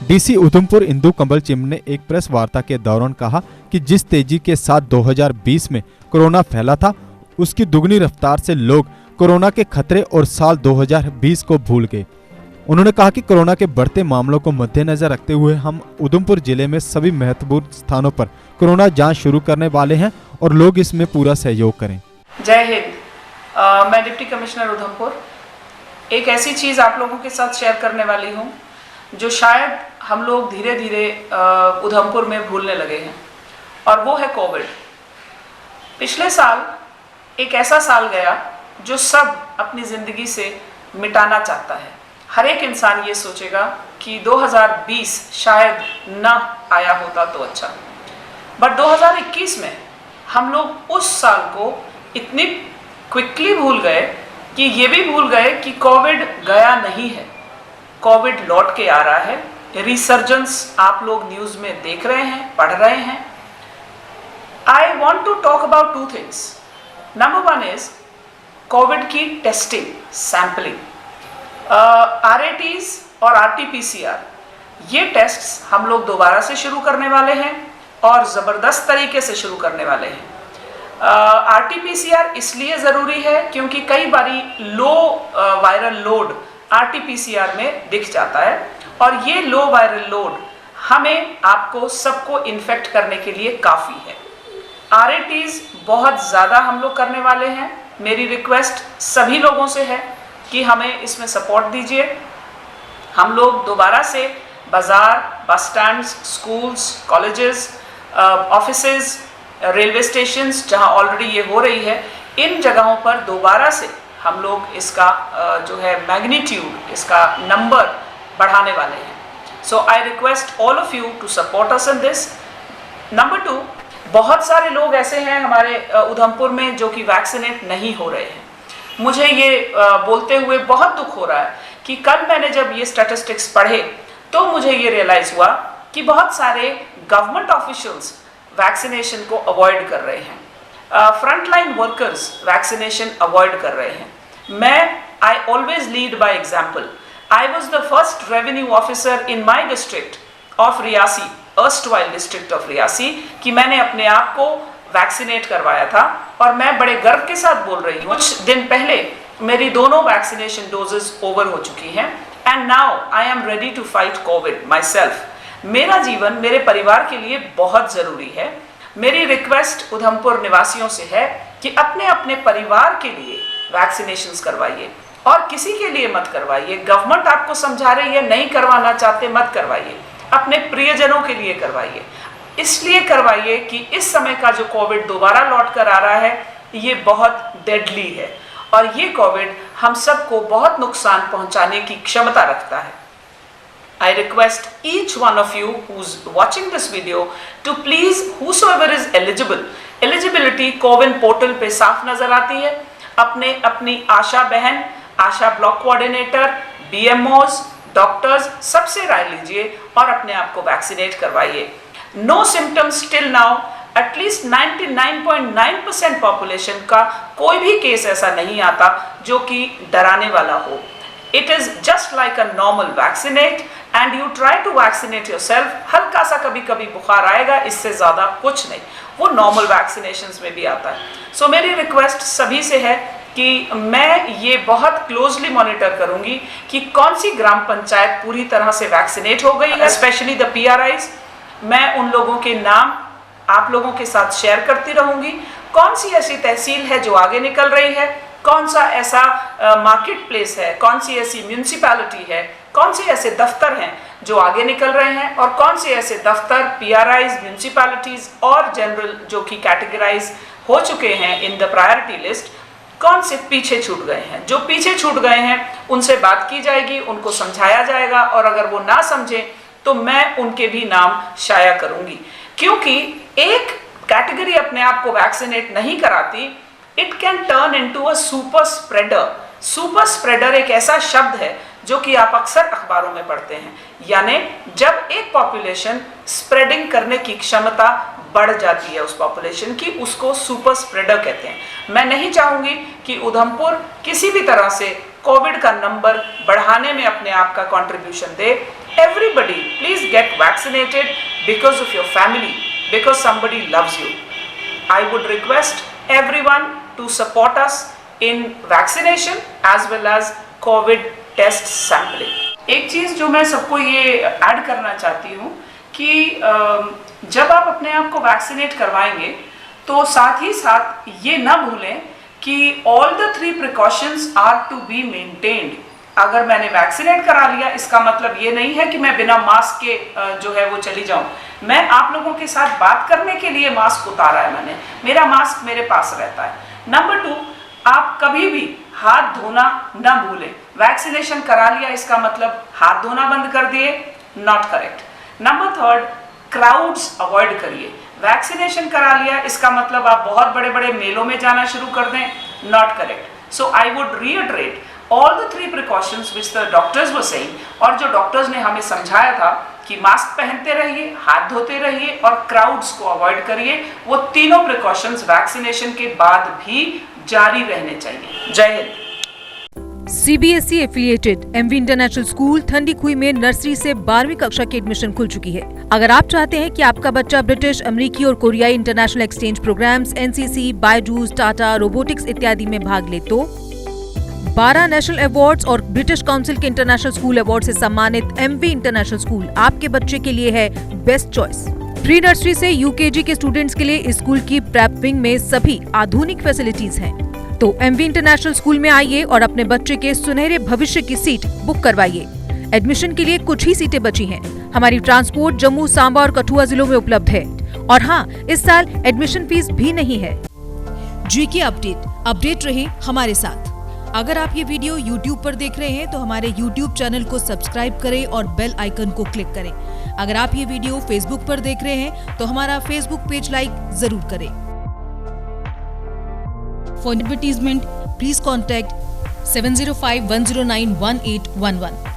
DC Udhampur Indu Kanwal चिम ने एक press वार्ता के दौरान कहा कि जिस तेजी के साथ 2020 में कोरोना फैला था, उसकी दुगनी रफ्तार से लोग कोरोना के खतरे और साल 2020 को भूल गए। उन्होंने कहा कि कोरोना के बढ़ते मामलों को मद्देनजर रखते हुए हम उधमपुर जिले में सभी महत्वपूर्ण स्थानों पर कोरोना जांच शुरू करने वाले हैं और लोग इसमें पूरा सहयोग करें। जय हिंद। मैं डिप्टी कमिश्नर उधमपुर एक ऐसी चीज़ आप लोगों के साथ शेयर करने वाली हूँ जो शायद हम लोग धीरे धीरे उधमपुर में भूलने लगे हैं, और वो है कोविड। पिछले साल एक ऐसा साल गया जो सब अपनी ज़िंदगी से मिटाना चाहता है। हर एक इंसान ये सोचेगा कि 2020 शायद ना आया होता तो अच्छा, बट 2021 में हम लोग उस साल को इतनी क्विकली भूल गए कि ये भी भूल गए कि कोविड गया नहीं है। कोविड लौट के आ रहा है। रिसर्जेंस आप लोग न्यूज़ में देख रहे हैं, पढ़ रहे हैं। I want to talk about two things. Number one is covid की टेस्टिंग, सैम्पलिंग, RATs और RT-PCR, ये टेस्ट्स हम लोग दोबारा से शुरू करने वाले हैं और ज़बरदस्त तरीके से शुरू करने वाले हैं। RT-PCR इसलिए ज़रूरी है क्योंकि कई बारी लो वायरल लोड RT-PCR में दिख जाता है, और ये लो वायरल लोड हमें आपको सबको इन्फेक्ट करने के लिए काफ़ी है। RATs बहुत ज़्यादा हम लोग करने वाले हैं। मेरी रिक्वेस्ट सभी लोगों से है कि हमें इसमें सपोर्ट दीजिए। हम लोग दोबारा से बाज़ार, बस stands, schools, colleges, offices, railway stations जहां ऑलरेडी ये हो रही है, इन जगहों पर दोबारा से हम लोग इसका जो है मैग्नीट्यूड, इसका नंबर बढ़ाने वाले हैं। So I request all of you to support us in this. Number two, बहुत सारे लोग ऐसे हैं हमारे उधमपुर में जो कि वैक्सीनेट नहीं हो रहे हैं। मुझे ये बोलते हुए बहुत दुख हो रहा है कि कल मैंने जब ये स्टैटिस्टिक्स पढ़े तो मुझे ये रियलाइज़ हुआ कि बहुत सारे गवर्नमेंट ऑफिशियल्स वैक्सीनेशन को अवॉइड कर रहे हैं। फ्रंटलाइन वर्कर्स वैक्सीनेशन अवॉइड कर रहे हैं। I always lead by example. I was the first revenue officer in my district of Reasi, erstwhile district of Reasi, कि मैंने अपने आप को वैक्सीनेट करवाया था, और मैं बड़े गर्व के साथ बोल रही हूँ कुछ दिन पहले मेरी दोनों वैक्सीनेशन डोजेस ओवर हो चुकी हैं, and now I am ready to fight covid myself. मेरा जीवन मेरे परिवार के लिए बहुत ज़रूरी है। मेरी रिक्वेस्ट उधमपुर निवासियों से है कि अपने अपने परिवार के लिए वैक्सीनेशंस करवाइए और किसी के लिए मत करवाइए। गवर्नमेंट आपको समझा रही है, नहीं करवाना चाहते मत करवाइए, अपने प्रियजनों के लिए करवाइए। इसलिए करवाइए कि इस समय का जो कोविड दोबारा लौट कर आ रहा है, ये बहुत डेडली है, और ये कोविड हम सबको बहुत नुकसान पहुंचाने की क्षमता रखता है। I request each one of you who's watching this video to please, whosoever is eligible, eligibility CoWIN portal पे साफ नजर आती है। अपनी आशा बहन, ASHA block coordinator, BMOs, doctors, सबसे राय लीजिए और अपने आप को वैक्सीनेट करवाइए। No symptoms till now. At least 99.9% population का कोई भी केस ऐसा नहीं आता जो कि डराने वाला हो। It is just like a normal vaccinate and you try to vaccinate yourself। हल्का सा कभी कभी बुखार आएगा, इससे ज़्यादा कुछ नहीं, वो नॉर्मल वैक्सीनेशंस में भी आता है। सो मेरी रिक्वेस्ट सभी से है कि मैं ये बहुत क्लोजली मॉनिटर करूंगी कि कौन सी ग्राम पंचायत पूरी तरह से वैक्सीनेट हो गई है, स्पेशली द PRIs। मैं उन लोगों के नाम आप लोगों के साथ शेयर करती रहूंगी। कौन सी ऐसी तहसील है जो आगे निकल रही है, कौन सा ऐसा मार्केट प्लेस है, कौन सी ऐसी म्यूनिसिपैलिटी है, कौन से ऐसे दफ्तर हैं जो आगे निकल रहे हैं, और कौन से ऐसे दफ्तर, PRIs, म्यूनिसिपैलिटीज़ और जनरल जो कि कैटेगराइज हो चुके हैं इन द प्रायोरिटी लिस्ट, कौन से पीछे छूट गए हैं। जो पीछे छूट गए हैं उनसे बात की जाएगी, उनको समझाया जाएगा, और अगर वो ना समझें तो मैं उनके भी नाम शाया करूंगी। क्योंकि एक कैटेगरी अपने आप को वैक्सीनेट नहीं कराती, it can turn into a super spreader. Super spreader एक ऐसा शब्द है जो कि आप अक्सर अखबारों में पढ़ते हैं, यानी जब एक पॉपुलेशन स्प्रेडिंग करने की क्षमता बढ़ जाती है उस पॉपुलेशन की, उसको सुपर स्प्रेडर कहते हैं। मैं नहीं चाहूंगी कि उधमपुर किसी भी तरह से कोविड का नंबर बढ़ाने में अपने आप का contribution they. Everybody please get vaccinated because of your family, because somebody loves you. I would request everyone to support us in vaccination as well as COVID test sampling. एक चीज़ जो मैं सबको ये ऐड करना चाहती हूँ कि जब आप अपने आप को वैक्सीनेट करवाएंगे तो साथ ही साथ ये ना भूलें कि all the 3 precautions are to be maintained. अगर मैंने वैक्सीनेट करा लिया इसका मतलब ये नहीं है कि मैं बिना मास्क के जो है वो चली जाऊं। मैं आप लोगों के साथ बात करने के लिए मास्क उतारा है मैंने, मेरा मास्क मेरे पास रहता है। नंबर 2, आप कभी भी हाथ धोना ना भूलें। वैक्सीनेशन करा लिया इसका मतलब हाथ धोना बंद कर दिए, not correct. Number 3, crowds avoid करिए। वैक्सीनेशन करा लिया इसका मतलब आप बहुत बड़े बड़े मेलों में जाना शुरू कर दें, not correct. So I would reiterate all the 3 precautions which the doctors were saying, और जो डॉक्टर्स ने हमें समझाया था कि मास्क पहनते रहिए, हाथ धोते रहिए और क्राउड्स को अवॉइड करिए, वो तीनों प्रिकॉशंस वैक्सीनेशन के बाद भी जारी रहने चाहिए। जय हिंद। CBSE affiliated MV international school Thandikui में नर्सरी से 12वीं कक्षा की एडमिशन खुल चुकी है। अगर आप चाहते हैं कि आपका बच्चा ब्रिटिश, अमेरिकी और कोरियाई international exchange programmes, NCC, Byju's, Tata, robotics इत्यादि में भाग ले तो 12 नेशनल अवार्ड्स और ब्रिटिश काउंसिल के इंटरनेशनल स्कूल अवार्ड से सम्मानित MV इंटरनेशनल स्कूल आपके बच्चे के लिए है बेस्ट चॉइस। प्री नर्सरी से UKG के स्टूडेंट्स के लिए स्कूल की प्रेप विंग में सभी आधुनिक फैसिलिटीज हैं। तो MV इंटरनेशनल स्कूल में आइए और अपने बच्चे के सुनहरे भविष्य की सीट बुक करवाइए। एडमिशन के लिए कुछ ही सीटें बची हैं। हमारी ट्रांसपोर्ट जम्मू, सांबा और कठुआ जिलों में उपलब्ध है। और हाँ, इस साल एडमिशन फीस भी नहीं है। GK अपडेट रहे हमारे साथ। अगर आप ये वीडियो YouTube पर देख रहे हैं तो हमारे YouTube चैनल को सब्सक्राइब करें और बेल आइकन को क्लिक करें। अगर आप ये वीडियो Facebook पर देख रहे हैं तो हमारा Facebook पेज लाइक जरूर करें। For advertisement please contact 7051091811।